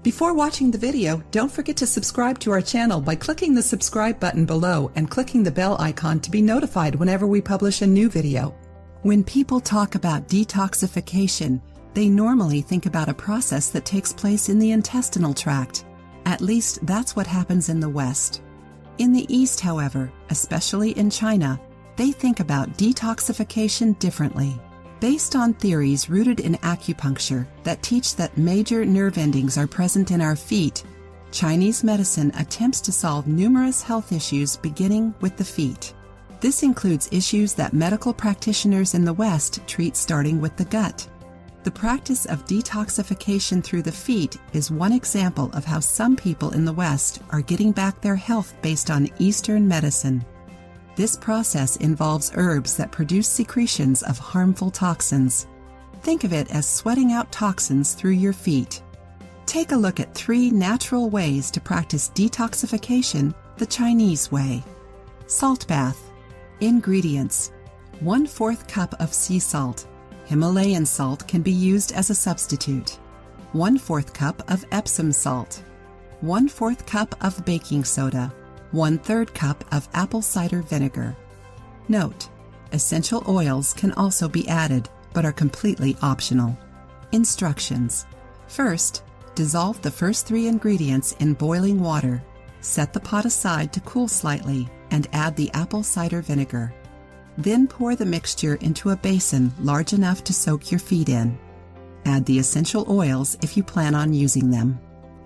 Before watching the video, don't forget to subscribe to our channel by clicking the subscribe button below and clicking the bell icon to be notified whenever we publish a new video. When people talk about detoxification, they normally think about a process that takes place in the intestinal tract. At least that's what happens in the West. In the East, however, especially in China, they think about detoxification differently. Based on theories rooted in acupuncture that teach that major nerve endings are present in our feet, Chinese medicine attempts to solve numerous health issues beginning with the feet. This includes issues that medical practitioners in the West treat starting with the gut. The practice of detoxification through the feet is one example of how some people in the West are getting back their health based on Eastern medicine. This process involves herbs that produce secretions of harmful toxins. Think of it as sweating out toxins through your feet. Take a look at 3 natural ways to practice detoxification the Chinese way. Salt bath. Ingredients: 1/4 cup of sea salt. Himalayan salt can be used as a substitute. 1/4 cup of Epsom salt. 1/4 cup of baking soda. 1/3 cup of apple cider vinegar. Note: essential oils can also be added, but are completely optional. Instructions: first, dissolve the first 3 ingredients in boiling water. Set the pot aside to cool slightly and add the apple cider vinegar. Then pour the mixture into a basin large enough to soak your feet in. Add the essential oils if you plan on using them.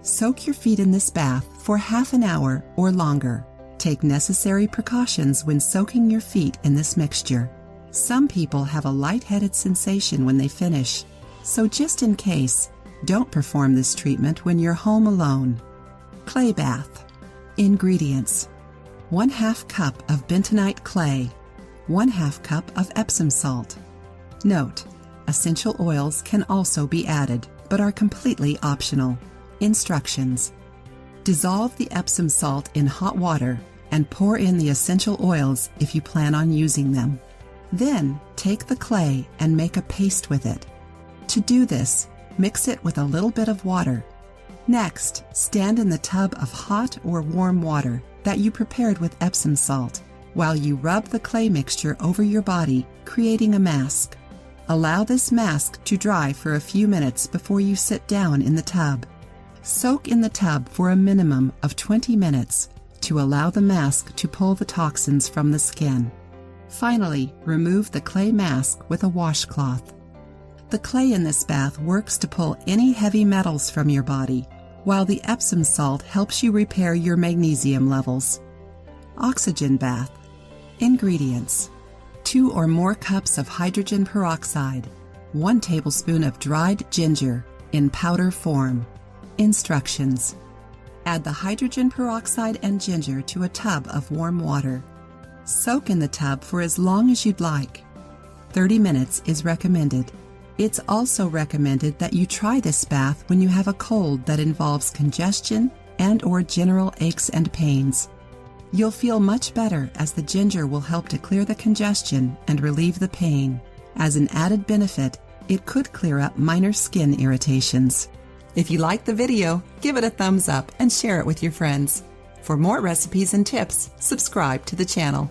Soak your feet in this bath for half an hour or longer. Take necessary precautions when soaking your feet in this mixture. Some people have a lightheaded sensation when they finish, so just in case, don't perform this treatment when you're home alone. Clay bath. Ingredients: 1/2 cup of bentonite clay. 1/2 cup of Epsom salt. Note: essential oils can also be added, but are completely optional. Instructions: dissolve the Epsom salt in hot water and pour in the essential oils if you plan on using them. Then take the clay and make a paste with it. To do this, mix it with a little bit of water. Next, stand in the tub of hot or warm water that you prepared with Epsom salt while you rub the clay mixture over your body, creating a mask. Allow this mask to dry for a few minutes before you sit down in the tub. Soak in the tub for a minimum of 20 minutes to allow the mask to pull the toxins from the skin. Finally, remove the clay mask with a washcloth. The clay in this bath works to pull any heavy metals from your body, while the Epsom salt helps you repair your magnesium levels. Oxygen bath. Ingredients: 2 or more cups of hydrogen peroxide. 1 tablespoon of dried ginger in powder form. Instructions: add the hydrogen peroxide and ginger to a tub of warm water. Soak in the tub for as long as you'd like. 30 minutes is recommended. It's also recommended that you try this bath when you have a cold that involves congestion and/or general aches and pains. You'll feel much better as the ginger will help to clear the congestion and relieve the pain. As an added benefit, it could clear up minor skin irritations. If you liked the video, give it a thumbs up and share it with your friends. For more recipes and tips, subscribe to the channel.